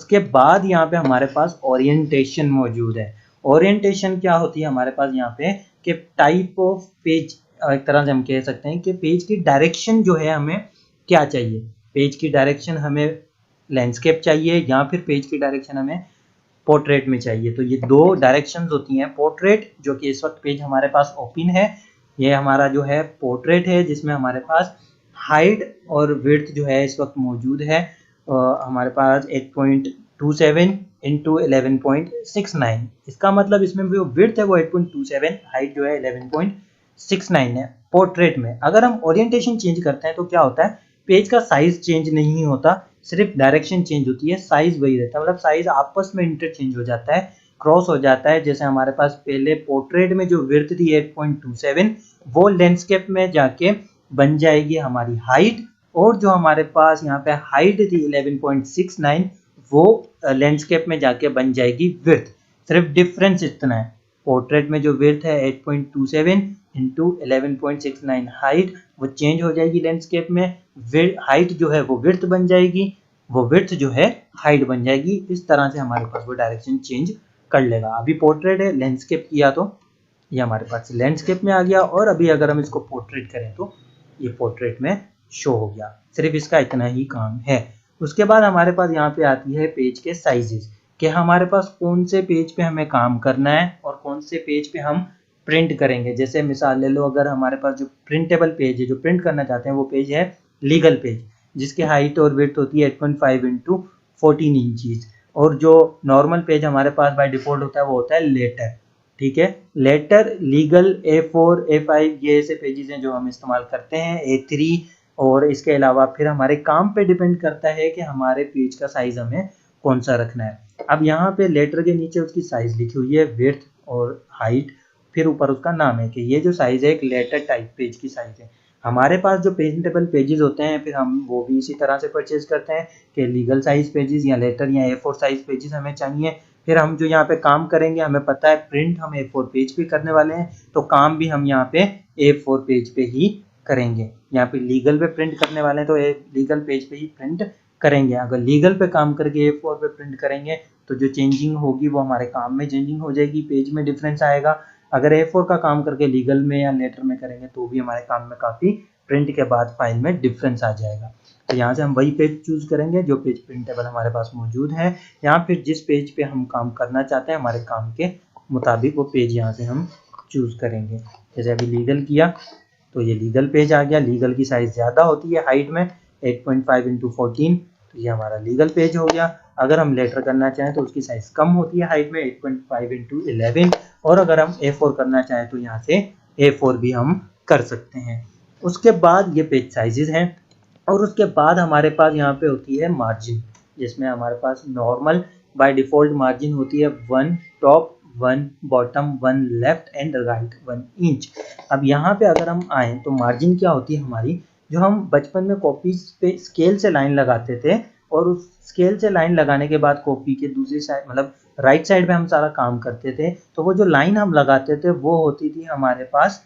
उसके बाद यहाँ पे हमारे पास ओरिएंटेशन मौजूद है। ओरिएंटेशन क्या होती है हमारे पास यहाँ पे कि टाइप ऑफ पेज, एक तरह से हम कह सकते हैं कि पेज की डायरेक्शन जो है हमें क्या चाहिए। पेज की डायरेक्शन हमें लैंडस्केप चाहिए या फिर पेज की डायरेक्शन हमें पोर्ट्रेट में चाहिए। तो ये दो डायरेक्शंस होती हैं। पोर्ट्रेट जो कि इस वक्त पेज हमारे पास ओपन है, ये हमारा जो है पोर्ट्रेट है जिसमें हमारे पास हाइट और विड्थ जो है इस वक्त मौजूद है। हमारे पास 8.27 इंटू 11.69। इसका मतलब इसमें जो विड्थ है वो 8.27, हाइट जो है 11.69 है पोर्ट्रेट में। अगर हम ओरिएंटेशन चेंज करते हैं तो क्या होता है, पेज का साइज चेंज नहीं होता, सिर्फ डायरेक्शन चेंज होती है, साइज वही रहता है। मतलब साइज आपस में इंटरचेंज हो जाता है, क्रॉस हो जाता है। जैसे हमारे पास पहले पोर्ट्रेट में जो विड्थ थी 8.27, वो लैंडस्केप में जाके बन जाएगी हमारी हाइट, और जो हमारे पास यहाँ पे हाइट थी 11.69, वो लैंडस्केप में जाके बन जाएगी विड्थ। सिर्फ डिफरेंस इतना है, पोर्ट्रेट में जो विड्थ है 8.27 इंटू 11.69 हाइट, वो चेंज हो जाएगी लैंडस्केप में। हाइट जो है वो विड्थ बन जाएगी, वो विड्थ जो है हाइट बन जाएगी। इस तरह से हमारे पास वो डायरेक्शन चेंज कर लेगा। अभी पोर्ट्रेट है, लैंडस्केप किया तो ये हमारे पास लैंडस्केप में आ गया, और अभी अगर हम इसको पोर्ट्रेट करें तो ये पोर्ट्रेट में शो हो गया। सिर्फ इसका इतना ही काम है। उसके बाद हमारे पास यहाँ पे आती है पेज के साइजेस, कि हमारे पास कौन से पेज पे हमें काम करना है और कौन से पेज पे हम प्रिंट करेंगे। जैसे मिसाल ले लो, अगर हमारे पास जो प्रिंटेबल पेज है, जो प्रिंट करना चाहते हैं, वो पेज है लीगल पेज, जिसकी हाइट और विड्थ होती है 8.5 इंटू 14 इंचीज। और जो नॉर्मल पेज हमारे पास बाय डिफॉल्ट होता है वो होता है लेटर। ठीक है, लेटर, लीगल, A4, A5, ये ऐसे पेजेस हैं जो हम इस्तेमाल करते हैं, A3। और इसके अलावा फिर हमारे काम पे डिपेंड करता है कि हमारे पेज का साइज हमें कौन सा रखना है। अब यहाँ पे लेटर के नीचे उसकी साइज लिखी हुई है, विड्थ और हाइट, फिर ऊपर उसका नाम है कि ये जो साइज है एक लेटर टाइप पेज की साइज है। हमारे पास जो प्रिंटेबल पेजेस होते हैं फिर हम वो भी इसी तरह से परचेज करते हैं कि लीगल साइज पेजेस या लेटर या A4 साइज पेजेस हमें चाहिए। फिर हम जो यहाँ पे काम करेंगे, हमें पता है प्रिंट हम A4 पेज पे करने वाले हैं, तो काम भी हम यहाँ पे A4 पेज पे ही करेंगे। यहाँ पे लीगल पे प्रिंट करने वाले हैं तो लीगल पेज पे ही प्रिंट करेंगे। अगर लीगल पे काम करके A4 पे प्रिंट करेंगे तो जो चेंजिंग होगी वो हमारे काम में चेंजिंग हो जाएगी, पेज में डिफरेंस आएगा। अगर A4 का काम करके लीगल में या लेटर में करेंगे तो भी हमारे काम में काफ़ी प्रिंट के बाद फाइल में डिफरेंस आ जाएगा। तो यहाँ से हम वही पेज चूज करेंगे जो पेज प्रिंटेबल हमारे पास मौजूद है, या फिर जिस पेज पे हम काम करना चाहते हैं हमारे काम के मुताबिक वो पेज यहाँ से हम चूज करेंगे। जैसे अभी लीगल किया तो ये लीगल पेज आ गया। लीगल की साइज ज़्यादा होती है हाइट में 8.5 इंटू 14, तो ये हमारा लीगल पेज हो गया। अगर हम लेटर करना चाहें तो उसकी साइज कम होती है हाइट में 8.5 इंटू 11, और अगर हम A4 करना चाहें तो यहाँ से A4 भी हम कर सकते हैं। उसके बाद ये पेज साइजेस हैं, और उसके बाद हमारे पास यहाँ पे होती है मार्जिन, जिसमें हमारे पास नॉर्मल बाय डिफॉल्ट मार्जिन होती है 1 top, 1 bottom, 1 left and right 1 inch. अब यहाँ पे अगर हम आए तो मार्जिन क्या होती है हमारी, जो हम बचपन में कॉपी पे स्केल से लाइन लगाते थे, और उस स्केल से लाइन लगाने के बाद कॉपी के दूसरी साइड मतलब राइट साइड पे हम सारा काम करते थे, तो वो जो लाइन हम लगाते थे वो होती थी हमारे पास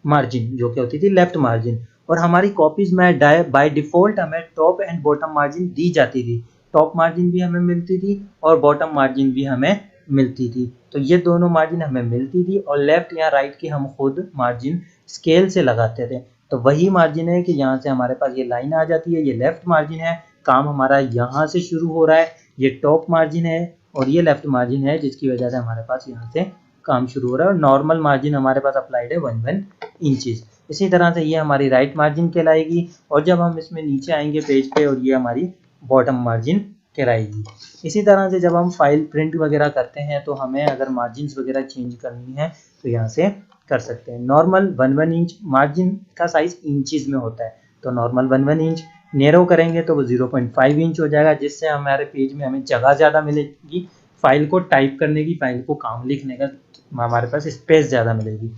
मार्जिन, जो कि होती थी लेफ्ट मार्जिन। और हमारी कॉपीज में बाय डिफॉल्ट हमें टॉप एंड बॉटम मार्जिन दी जाती थी। टॉप मार्जिन भी हमें मिलती थी और बॉटम मार्जिन भी हमें मिलती थी। तो ये दोनों मार्जिन हमें मिलती थी, और लेफ्ट या राइट की हम खुद मार्जिन स्केल से लगाते थे। तो वही मार्जिन है कि यहाँ से हमारे पास ये लाइन आ जाती है, ये लेफ्ट मार्जिन है, काम हमारा यहाँ से शुरू हो रहा है, ये टॉप मार्जिन है, और ये लेफ्ट मार्जिन है जिसकी वजह से हमारे पास यहाँ से काम शुरू हो रहा है। और नॉर्मल मार्जिन हमारे पास अप्लाइड है 1 इंचेस। इसी तरह से ये हमारी राइट मार्जिन कहलाएगी, और जब हम इसमें नीचे आएंगे पेज पे, और ये हमारी बॉटम मार्जिन कहलाएगी। इसी तरह से जब हम फाइल प्रिंट वगैरह करते हैं तो हमें अगर मार्जिन्स वगैरह चेंज करनी है तो यहाँ से कर सकते हैं। नॉर्मल 1 इंच मार्जिन का साइज इंचेस में होता है, तो नॉर्मल 1 इंच, नेरो करेंगे तो वो 0.5 इंच हो जाएगा, जिससे हमारे पेज में हमें जगह ज़्यादा मिलेगी, फाइल को टाइप करने की, फाइल को काम लिखने का हमारे पास स्पेस ज़्यादा मिलेगी।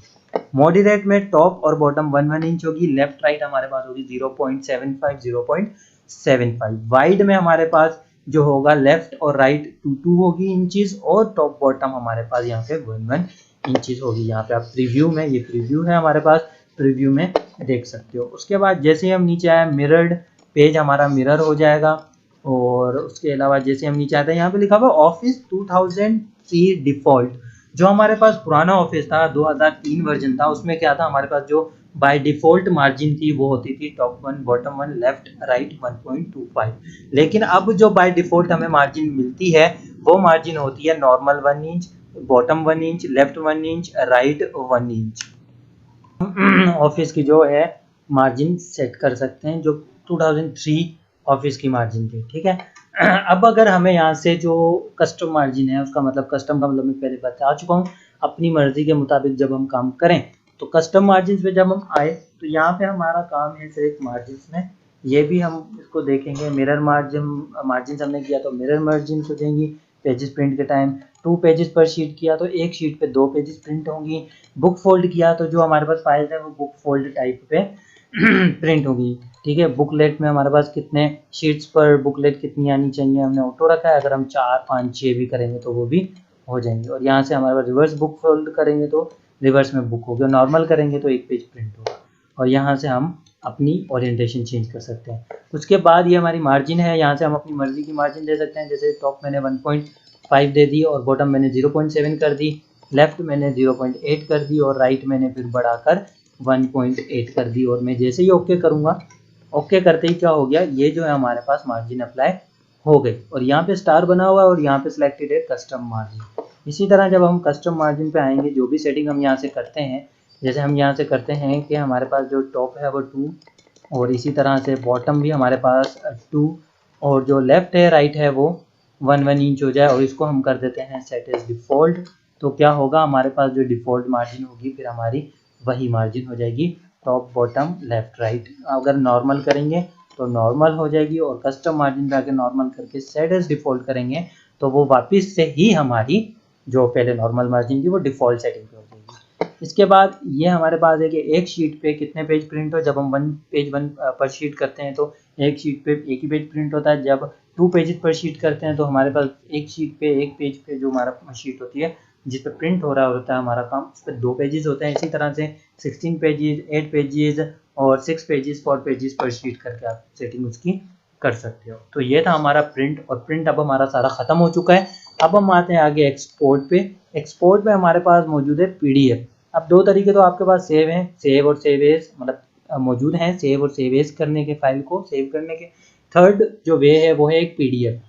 मॉडरेट में टॉप और बॉटम 1 इंच होगी, लेफ्ट राइट हमारे पास होगी 0.75 0.75। वाइड में हमारे पास जो होगा लेफ्ट और राइट 2 होगी इंचेस, और टॉप बॉटम हमारे पास यहाँ पे 1 इंचेस होगी। यहाँ पे आप प्रीव्यू में, ये प्रीव्यू है हमारे पास, प्रीव्यू में देख सकते हो। उसके बाद जैसे हम नीचे आए, मिरर्ड पेज हमारा मिरर हो जाएगा। और उसके अलावा जैसे हम नीचे आते हैं यहाँ पे लिखा हुआ ऑफिस 2003 डिफॉल्ट। जो हमारे पास पुराना ऑफिस था 2003 वर्जन था, उसमें क्या था हमारे पास जो बाय डिफॉल्ट मार्जिन थी वो होती थी top one bottom one left right 1.25। लेकिन अब जो बाय डिफॉल्ट हमें मार्जिन मिलती है वो मार्जिन होती है normal 1 inch, bottom 1 inch, left 1 inch, right 1 inch. Office की जो है मार्जिन सेट कर सकते हैं जो 2003 ऑफिस की मार्जिन थी, ठीक है। अब अगर हमें यहाँ से जो कस्टम मार्जिन है, उसका मतलब कस्टम का मतलब मैं पहले बता चुका हूँ, अपनी मर्जी के मुताबिक जब हम काम करें तो कस्टम मार्जिन पे जब हम आए तो यहाँ पे हमारा काम है सिर्फ मार्जिन में। ये भी हम इसको देखेंगे, मिरर मार्जिन हमने किया तो मिरर मार्जिन हो जाएंगी पेजेस प्रिंट के टाइम। 2 पेजेस पर शीट किया तो एक शीट पे 2 पेजेस प्रिंट होंगी। बुक फोल्ड किया तो जो हमारे पास फाइल्स है वो बुक फोल्ड टाइप पे प्रिंट होगी, ठीक है। बुकलेट में हमारे पास कितने शीट्स पर बुकलेट कितनी आनी चाहिए हमने ऑटो रखा है, अगर हम 4 5 6 भी करेंगे तो वो भी हो जाएंगे। और यहाँ से हमारे पास रिवर्स बुक फोल्ड करेंगे तो रिवर्स में बुक होगी, नॉर्मल करेंगे तो एक पेज प्रिंट होगा। और यहाँ से हम अपनी ओरिएंटेशन चेंज कर सकते हैं। उसके बाद ये हमारी मार्जिन है, यहाँ से हम अपनी मर्जी की मार्जिन दे सकते हैं। जैसे टॉप मैंने 1.5 दे दी और बॉटम मैंने 0.7 कर दी, लेफ्ट मैंने 0.8 कर दी और राइट मैंने फिर बढ़ाकर 1.8 कर दी। और मैं जैसे ही ओके करूँगा, ओके करते ही क्या हो गया, ये जो है हमारे पास मार्जिन अप्लाई हो गई। और यहाँ पे स्टार बना हुआ है और यहाँ पे सिलेक्टेड है कस्टम मार्जिन। इसी तरह जब हम कस्टम मार्जिन पे आएंगे, जो भी सेटिंग हम यहाँ से करते हैं, जैसे हम यहाँ से करते हैं कि हमारे पास जो टॉप है वो 2 और इसी तरह से बॉटम भी हमारे पास 2 और जो लेफ्ट है राइट है वो 1 इंच हो जाए और इसको हम कर देते हैं सेट एज डिफ़ॉल्ट। तो क्या होगा, हमारे पास जो डिफ़ॉल्ट मार्जिन होगी फिर हमारी वही मार्जिन हो जाएगी टॉप बॉटम लेफ्ट राइट। अगर नॉर्मल करेंगे तो नॉर्मल हो जाएगी और कस्टम मार्जिन पे आके नॉर्मल करके सेट एज डिफ़ॉल्ट करेंगे तो वो वापस से ही हमारी जो पहले नॉर्मल मार्जिन थी वो डिफ़ॉल्ट सेटिंग पे हो जाएगी। इसके बाद ये हमारे पास है कि एक शीट पे कितने पेज प्रिंट हो। जब हम 1 पर शीट करते हैं तो एक शीट पे एक ही पेज प्रिंट होता है। जब 2 पेजेस पर शीट करते हैं तो हमारे पास एक शीट पे एक पेज पे जो हमारा शीट होती है जिस पे प्रिंट हो रहा होता है हमारा काम, उस पर 2 पेजेस होते हैं। इसी तरह से 16 पेजेस, 8 पेजेस और 6 पेजेस, 4 पेजेस पर शीट करके आप सेटिंग उसकी कर सकते हो। तो ये था हमारा प्रिंट, और प्रिंट अब हमारा सारा खत्म हो चुका है। अब हम आते हैं आगे एक्सपोर्ट पे। एक्सपोर्ट पे हमारे पास मौजूद है पीडीएफ। अब 2 तरीके तो आपके पास सेव हैं, सेव और सेव एज, मतलब मौजूद हैं सेव और सेव एज करने के, फाइल को सेव करने के। थर्ड जो वे है वो है एक पीडीएफ,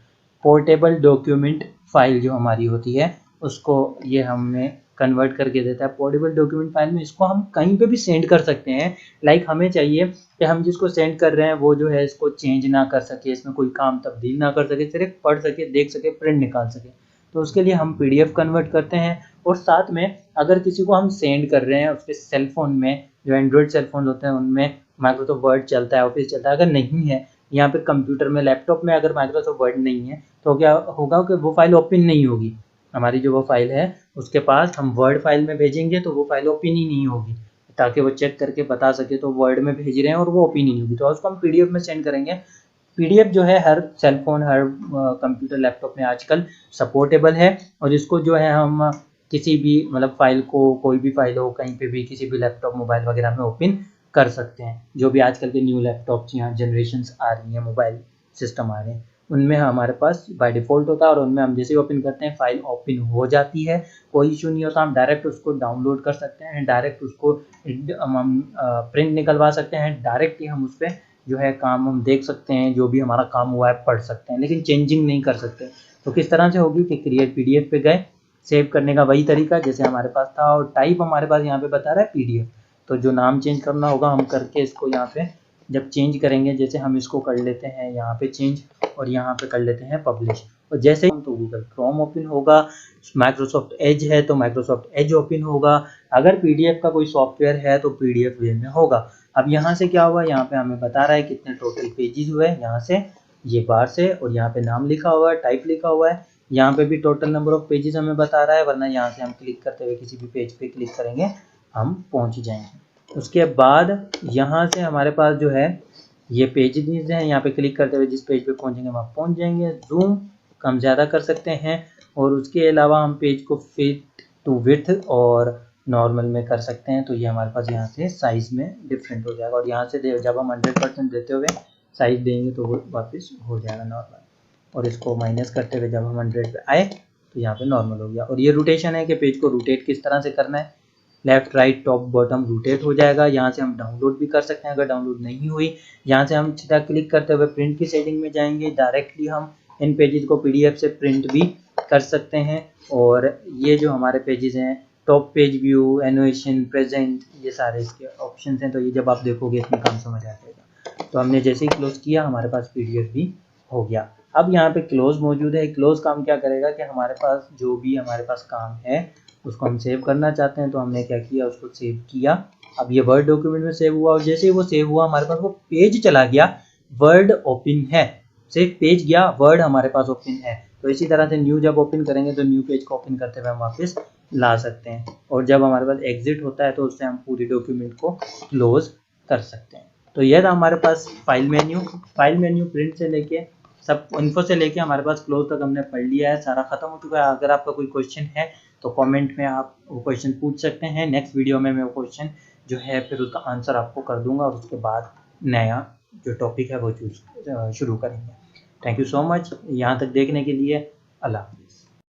पोर्टेबल डॉक्यूमेंट फाइल जो हमारी होती है उसको ये हमें कन्वर्ट करके देता है पोर्टेबल डॉक्यूमेंट फाइल में। इसको हम कहीं पे भी सेंड कर सकते हैं। लाइक हमें चाहिए कि हम जिसको सेंड कर रहे हैं वो जो है इसको चेंज ना कर सके, इसमें कोई काम तब्दील ना कर सके, सिर्फ पढ़ सके, देख सके, प्रिंट निकाल सके। तो उसके लिए हम पीडीएफ कन्वर्ट करते हैं। और साथ में अगर किसी को हम सेंड कर रहे हैं उसके सेल फोन में, जो एंड्रॉयड सेल फोन होते हैं उनमें माइक्रोसॉफ्ट वर्ड चलता है, ऑफिस चलता है, अगर नहीं है यहाँ पे कंप्यूटर में, लैपटॉप में अगर माइक्रोसॉफ्ट वर्ड नहीं है तो क्या होगा कि वो फाइल ओपन नहीं होगी। हमारी जो वो फाइल है उसके पास हम वर्ड फाइल में भेजेंगे तो वो फाइल ओपन ही नहीं होगी, ताकि वो चेक करके बता सके तो वर्ड में भेज रहे हैं और वो ओपन ही नहीं होगी। तो उसको हम पीडीएफ में सेंड करेंगे। पीडीएफ जो है हर सेल फोन, हर कंप्यूटर, लैपटॉप में आजकल सपोर्टेबल है। और इसको जो है हम किसी भी मतलब फाइल को, कोई भी फाइल हो कहीं पे भी किसी भी लैपटॉप मोबाइल वगैरह में ओपन कर सकते हैं। जो भी आजकल के न्यू लैपटॉप्स या जनरेशन्स आ रही हैं, मोबाइल सिस्टम आ रहे हैं, उनमें हमारे पास बाय डिफ़ॉल्ट होता है और उनमें हम जैसे ही ओपन करते हैं फाइल ओपन हो जाती है, कोई इशू नहीं होता। हम डायरेक्ट उसको डाउनलोड कर सकते हैं, डायरेक्ट उसको हम प्रिंट निकलवा सकते हैं, डायरेक्ट ही हम उस पर जो है काम हम देख सकते हैं, जो भी हमारा काम हुआ है पढ़ सकते हैं, लेकिन चेंजिंग नहीं कर सकते। तो किस तरह से होगी कि क्रिएट पीडीएफ पे गए, सेव करने का वही तरीका जैसे हमारे पास था, और टाइप हमारे पास यहाँ पे बता रहा है पीडीएफ। तो जो नाम चेंज करना होगा हम करके इसको यहाँ पे जब चेंज करेंगे, जैसे हम इसको कर लेते हैं यहाँ पे चेंज और यहाँ पे कर लेते हैं पब्लिश, और जैसे ही तो गूगल क्रोम ओपन होगा, माइक्रोसॉफ्ट एज है तो माइक्रोसॉफ्ट एज ओपन होगा, अगर पीडीएफ का कोई सॉफ्टवेयर है तो पीडीएफ वे में होगा। अब यहाँ से क्या हुआ, यहाँ पे हमें बता रहा है कितने टोटल पेजेस हुए, यहाँ से ये बार से, और यहाँ पे नाम लिखा हुआ है, टाइप लिखा हुआ है, यहाँ पे भी टोटल नंबर ऑफ पेजेस हमें बता रहा है, वरना यहाँ से हम क्लिक करते हुए किसी भी पेज पे क्लिक करेंगे हम पहुँच जाएंगे। उसके बाद यहाँ से हमारे पास जो है ये पेजेस हैं, यहाँ पे क्लिक करते हुए जिस पेज पे पहुँचेंगे वहाँ पहुँच जाएंगे। जूम कम ज़्यादा कर सकते हैं, और उसके अलावा हम पेज को फिट टू विड्थ और नॉर्मल में कर सकते हैं। तो ये हमारे पास यहाँ से साइज़ में डिफरेंट हो जाएगा, और यहाँ से जब हम 100% देते हुए साइज़ देंगे तो वो वापस हो जाएगा नॉर्मल। और इसको माइनस करते हुए जब हम 100 पे आए तो यहाँ पे नॉर्मल हो गया। और ये रोटेशन है कि पेज को रोटेट किस तरह से करना है, left right top bottom rotate हो जाएगा। यहाँ से हम डाउनलोड भी कर सकते हैं, अगर डाउनलोड नहीं हुई यहाँ से हम सीधा क्लिक करते हुए प्रिंट की सेटिंग में जाएंगे, डायरेक्टली हम इन पेजेस को PDF से प्रिंट भी कर सकते हैं। और ये जो हमारे पेजेस हैं, top page view, animation, present, ये सारे इसके ऑप्शंस हैं। तो ये जब आप देखोगे इसमें काम समझ आ जाएगा। तो हमने जैसे ही क्लोज किया हमारे पास PDF भी हो गया। अब यहाँ पे क्लोज मौजूद है। क्लोज काम क्या करेगा कि हमारे पास जो भी हमारे पास काम है उसको हम सेव करना चाहते हैं, तो हमने क्या किया, उसको सेव किया। अब ये वर्ड डॉक्यूमेंट में सेव हुआ और जैसे ही वो सेव हुआ हमारे पास वो पेज चला गया, वर्ड ओपन है, सिर्फ पेज गया, वर्ड हमारे पास ओपन है। तो इसी तरह से न्यू जब ओपन करेंगे तो न्यू पेज को ओपन करते हुए हम वापस ला सकते हैं। और जब हमारे पास एग्जिट होता है तो उससे हम पूरी डॉक्यूमेंट को क्लोज कर सकते हैं। तो यह था हमारे पास file menu. File menu print से लेके सब इन्फो से लेके हमारे पास क्लोज तक हमने पढ़ लिया है, सारा खत्म हो चुका है। अगर आपका कोई क्वेश्चन है तो कमेंट में आप वो क्वेश्चन पूछ सकते हैं। नेक्स्ट वीडियो में मैं वो क्वेश्चन जो है फिर उसका आंसर आपको कर दूंगा और उसके बाद नया जो टॉपिक है वो शुरू करेंगे। थैंक यू सो मच यहाँ तक देखने के लिए। अल्लाह।